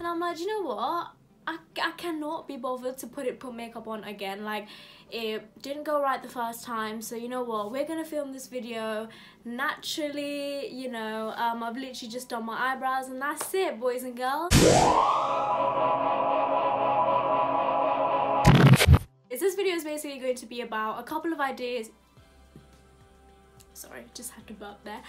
And I'm like, you know what, I cannot be bothered to put makeup on again. Like, it didn't go right the first time, so you know what, we're gonna film this video naturally, you know. I've literally just done my eyebrows and that's it, boys and girls. This video is basically going to be about a couple of ideas. Sorry, just had to burp there.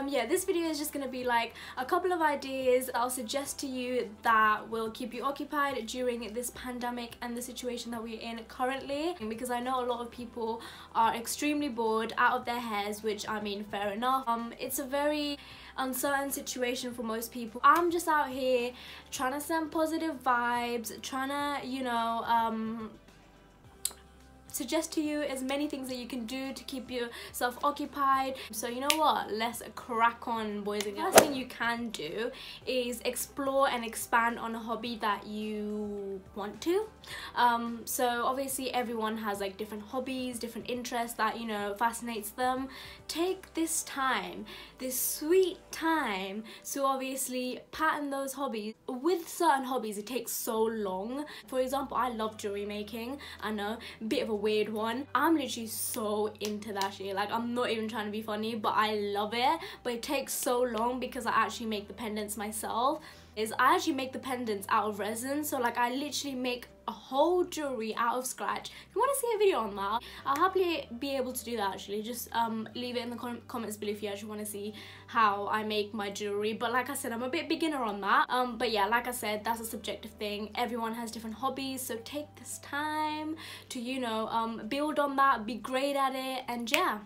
Yeah, this video is just gonna be like a couple of ideas I'll suggest to you that will keep you occupied during this pandemic and the situation that we're in currently, because I know a lot of people are extremely bored out of their heads, which I mean, fair enough. It's a very uncertain situation for most people. I'm just out here trying to send positive vibes, trying to, you know, suggest to you as many things that you can do to keep yourself occupied. So you know what, let's crack on, boys and girls. First thing you can do is explore and expand on a hobby that you want to. So obviously everyone has like different hobbies, different interests that, you know, fascinates them. Take this time, this sweet time, to obviously pattern those hobbies. With certain hobbies it takes so long. For example, I love jewelry making. I know, a bit of a weird one. I'm literally so into that shit. Like, I'm not even trying to be funny, but I love it. But it takes so long because I actually make the pendants myself. I actually make the pendants out of resin, so like I literally make a whole jewelry out of scratch. If you want to see a video on that, I'll happily be able to do that actually. Just leave it in the comments below if you actually want to see how I make my jewelry. But like I said, I'm a bit beginner on that. But yeah, like I said, that's a subjective thing. Everyone has different hobbies, so take this time to, you know, build on that, be great at it, and yeah.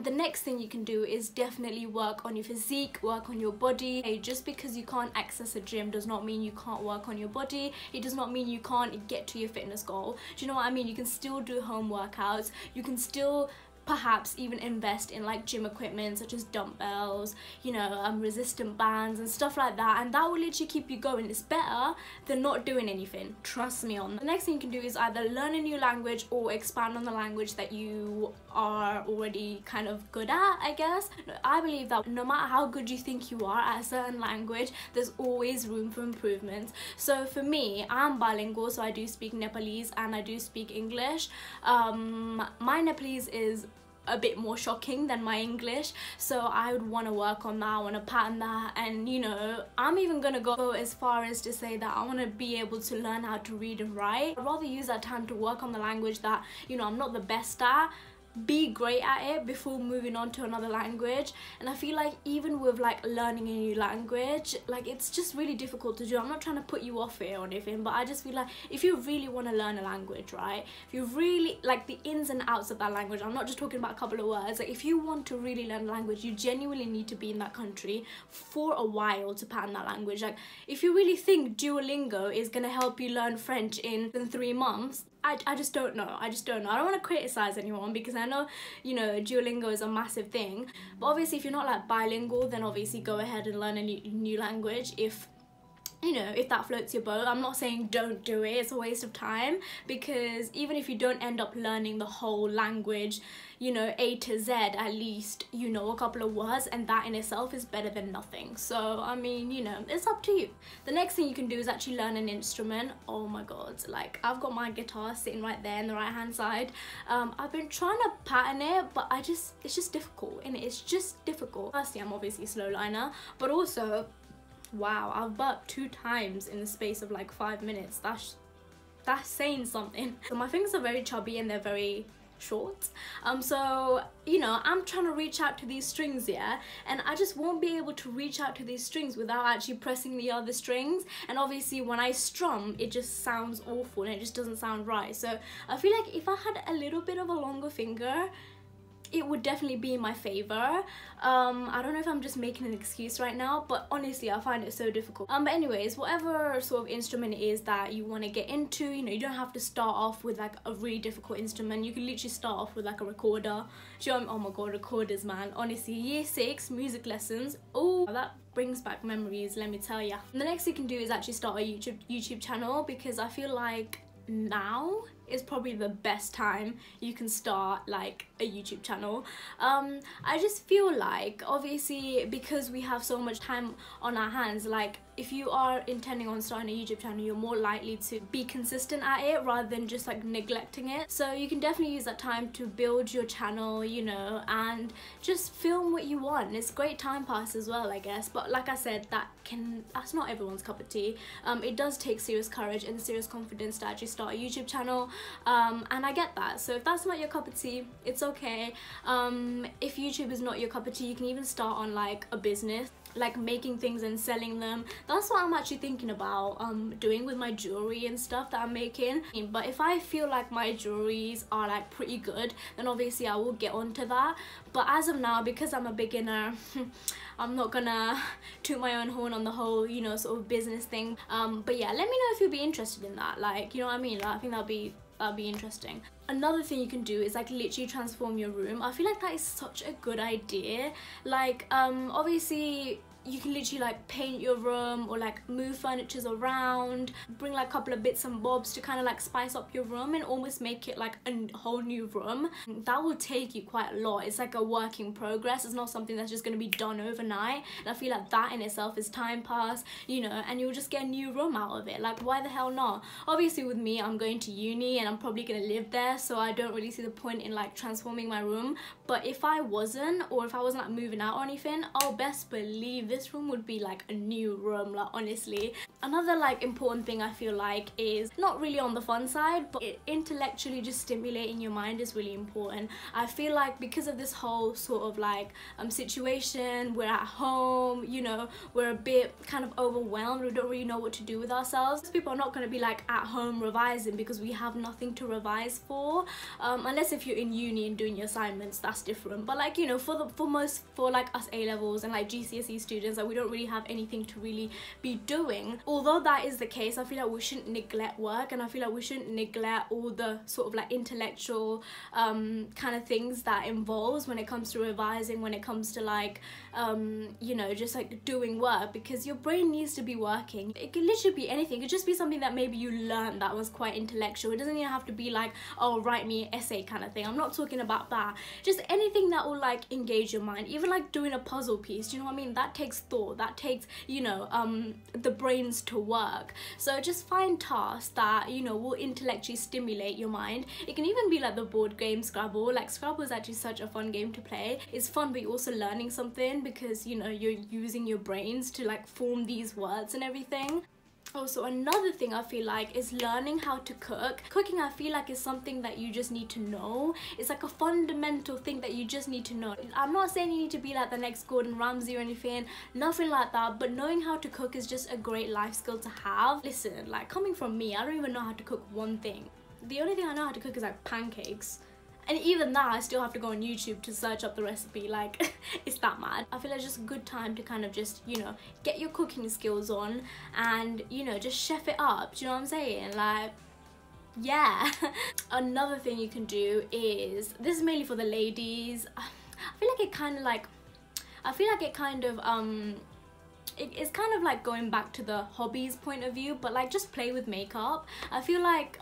The next thing you can do is definitely work on your physique, work on your body. Hey, just because you can't access a gym does not mean you can't work on your body. It does not mean you can't get to your fitness goal. Do you know what I mean? You can still do home workouts. You can still perhaps even invest in like gym equipment such as dumbbells, you know, resistant bands and stuff like that, and that will literally keep you going. It's better than not doing anything, trust me on that. The next thing you can do is either learn a new language or expand on the language that you are already kind of good at, I guess. I believe that no matter how good you think you are at a certain language, there's always room for improvement. So for me, I'm bilingual, so I do speak Nepalese and I do speak English. My Nepalese is a bit more shocking than my English, so I would want to work on that. I want to pattern that, and you know, I'm even gonna go as far as to say that I want to be able to learn how to read and write. I'd rather use that time to work on the language that, you know, I'm not the best at, be great at it before moving on to another language. And I feel like even with like learning a new language, like it's just really difficult to do. I'm not trying to put you off it or anything, but I just feel like if you really want to learn a language, right, if you really like the ins and outs of that language, I'm not just talking about a couple of words, like if you want to really learn a language, you genuinely need to be in that country for a while to pattern that language. Like if you really think Duolingo is going to help you learn French in 3 months, I just don't know. I just don't know. I don't want to criticize anyone because I know, you know, Duolingo is a massive thing. But obviously if you're not like bilingual, then obviously go ahead and learn a new language if, you know, if that floats your boat. I'm not saying don't do it, it's a waste of time, because even if you don't end up learning the whole language, you know, A to Z, at least you know a couple of words, and that in itself is better than nothing. So I mean, you know, it's up to you. The next thing you can do is actually learn an instrument. Oh my god, like I've got my guitar sitting right there on the right hand side. I've been trying to pattern it, but it's just difficult, and it's just difficult. Firstly, I'm obviously a slow liner, but also, wow, I've burped 2 times in the space of like 5 minutes. That's saying something. So my fingers are very chubby and they're very short. So, you know, I'm trying to reach out to these strings, yeah, and I just won't be able to reach out to these strings without actually pressing the other strings. And obviously when I strum, it just sounds awful and it just doesn't sound right. So I feel like if I had a little bit of a longer finger, it would definitely be in my favor. I don't know if I'm just making an excuse right now, but honestly I find it so difficult. But anyways, whatever sort of instrument it is that you want to get into, you know, you don't have to start off with like a really difficult instrument. You can literally start off with like a recorder. Oh my god, recorders, man. Honestly, year 6 music lessons, oh, that brings back memories, let me tell ya. And the next thing you can do is actually start a YouTube channel, because I feel like now is probably the best time you can start like a YouTube channel. I just feel like obviously because we have so much time on our hands, like if you are intending on starting a YouTube channel, you're more likely to be consistent at it rather than just like neglecting it. So you can definitely use that time to build your channel, you know, and just film what you want. It's great time pass as well, I guess, but like I said, that's not everyone's cup of tea. It does take serious courage and serious confidence to actually start a YouTube channel, and I get that. So if that's not your cup of tea, it's okay. If YouTube is not your cup of tea, you can even start on like a business, like making things and selling them. That's what I'm actually thinking about doing with my jewelry and stuff that I'm making. But if I feel like my jewelries are like pretty good, then obviously I will get onto that. But as of now, because I'm a beginner, I'm not gonna toot my own horn on the whole, you know, sort of business thing. But yeah, let me know if you'd be interested in that, like, you know what I mean? Like, I think that'd be interesting. Another thing you can do is like literally transform your room. I feel like that is such a good idea. Like obviously you can literally like paint your room or like move furnitures around, bring like a couple of bits and bobs to kind of like spice up your room and almost make it like a whole new room. That will take you quite a lot. It's like a work in progress. It's not something that's just going to be done overnight, and I feel like that in itself is time pass, you know, and you'll just get a new room out of it. Like, why the hell not? Obviously with me, I'm going to uni and I'm probably going to live there, so I don't really see the point in like transforming my room. But if I wasn't, or if I wasn't like moving out or anything, I'll best believe this room would be like a new room, like honestly. Another like important thing I feel like is not really on the fun side, but intellectually just stimulating your mind is really important. I feel like because of this whole sort of like situation, we're at home, you know, we're a bit kind of overwhelmed, we don't really know what to do with ourselves. People are not going to be like at home revising because we have nothing to revise for, unless if you're in uni and doing your assignments, that's different. But like, you know, for like us A-levels and like GCSE students, like we don't really have anything to really be doing. Although that is the case, I feel like we shouldn't neglect work, and I feel like we shouldn't neglect all the sort of like intellectual kind of things that involves when it comes to revising, when it comes to like you know, just like doing work, because your brain needs to be working. It could literally be anything. It could just be something that maybe you learned that was quite intellectual. It doesn't even have to be like, oh, write me an essay kind of thing. I'm not talking about that. Just anything that will like engage your mind. Even like doing a puzzle piece, do you know what I mean? That takes thought, that takes, you know, the brains to work. So just find tasks that, you know, will intellectually stimulate your mind. It can even be like the board game Scrabble. Like Scrabble is actually such a fun game to play. It's fun, but you're also learning something because, you know, you're using your brains to like form these words and everything. Also, another thing I feel like is learning how to cook. Cooking, I feel like, is something that you just need to know. It's like a fundamental thing that you just need to know. I'm not saying you need to be like the next Gordon Ramsay or anything, nothing like that, but knowing how to cook is just a great life skill to have. Listen, like coming from me, I don't even know how to cook one thing. The only thing I know how to cook is like pancakes. And even that, I still have to go on YouTube to search up the recipe. Like, it's that mad. I feel like it's just a good time to kind of just, you know, get your cooking skills on and, you know, just chef it up. Do you know what I'm saying? Like, yeah. Another thing you can do is, this is mainly for the ladies. I feel like it kind of like, it's kind of like going back to the hobbies point of view, but like just play with makeup. I feel like,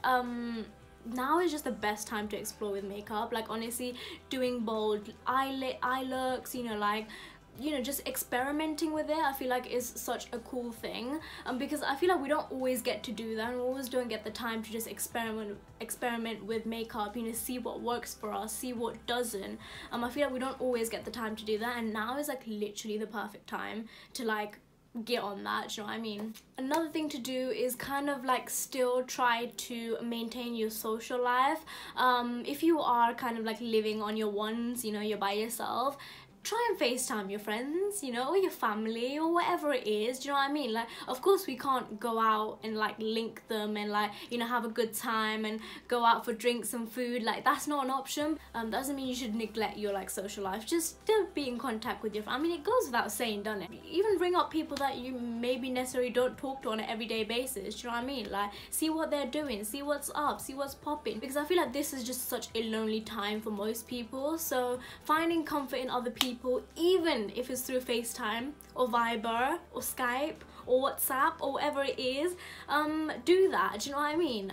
now is just the best time to explore with makeup. Like honestly, doing bold eye looks, you know, like, you know, just experimenting with it, I feel like is such a cool thing, because I feel like we don't always get to do that, and we always don't get the time to just experiment with makeup, you know, see what works for us, see what doesn't. I feel like we don't always get the time to do that, and now is like literally the perfect time to like get on that, do you know what I mean? Another thing to do is kind of like still try to maintain your social life. If you are kind of like living on your ones, you know, you're by yourself, try and FaceTime your friends, you know, or your family, or whatever it is, do you know what I mean? Like, of course we can't go out and like link them and like, you know, have a good time and go out for drinks and food. Like, that's not an option. That doesn't mean you should neglect your like social life. Just still be in contact with your family. I mean, it goes without saying, doesn't it? Even bring up people that you maybe necessarily don't talk to on an everyday basis, do you know what I mean? Like, see what they're doing, see what's up, see what's popping, because I feel like this is just such a lonely time for most people. So finding comfort in other people, even if it's through FaceTime or Viber or Skype or WhatsApp or whatever it is, do that, do you know what I mean?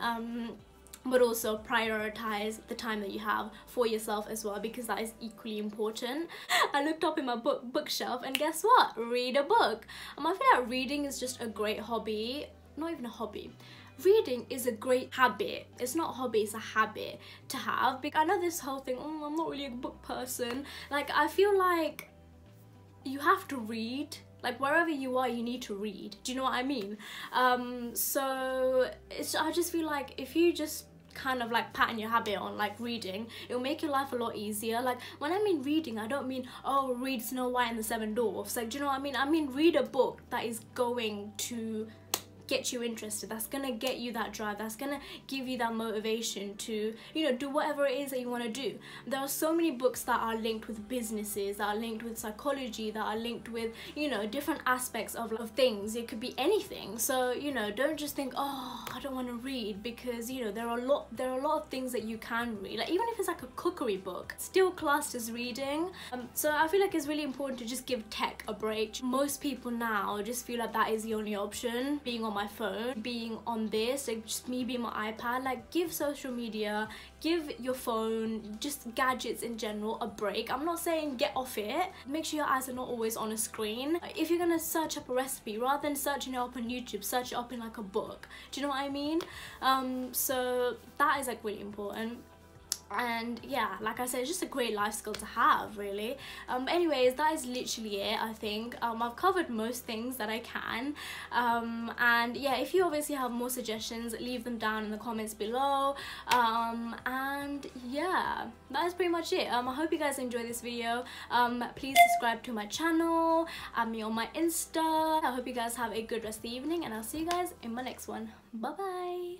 but also prioritize the time that you have for yourself as well, because that is equally important. I looked up in my bookshelf, and guess what? Read a book. I feel like reading is just a great hobby. Not even a hobby. Reading is a great habit. It's not a hobby, it's a habit to have. Because I know this whole thing, oh, I'm not really a book person. Like, I feel like you have to read. Like, wherever you are, you need to read. Do you know what I mean? So I just feel like if you just kind of like pattern your habit on like reading, it will make your life a lot easier. Like, when I mean reading, I don't mean, oh, read Snow White and the Seven Dwarfs. Like, do you know what I mean? I mean read a book that is going to get you interested, that's gonna get you that drive, that's gonna give you that motivation to, you know, do whatever it is that you want to do. There are so many books that are linked with businesses, that are linked with psychology, that are linked with, you know, different aspects of things. It could be anything. So, you know, don't just think, oh, I don't want to read, because, you know, there are a lot of things that you can read. Like, even if it's like a cookery book, still classed as reading. So I feel like it's really important to just give tech a break. Most people now just feel like that is the only option, being on my phone, being on this, like just me being my iPad. Like, give social media, give your phone, just gadgets in general a break. I'm not saying get off it. Make sure your eyes are not always on a screen. If you're gonna search up a recipe, rather than searching it up on YouTube, search it up in like a book. Do you know what I mean? So that is like really important. And yeah, like I said, it's just a great life skill to have, really. Anyways, that is literally it, I think. I've covered most things that I can. And yeah, if you obviously have more suggestions, leave them down in the comments below. And yeah, that is pretty much it. I hope you guys enjoyed this video. Please subscribe to my channel, add me on my Insta. I hope you guys have a good rest of the evening, and I'll see you guys in my next one. Bye bye.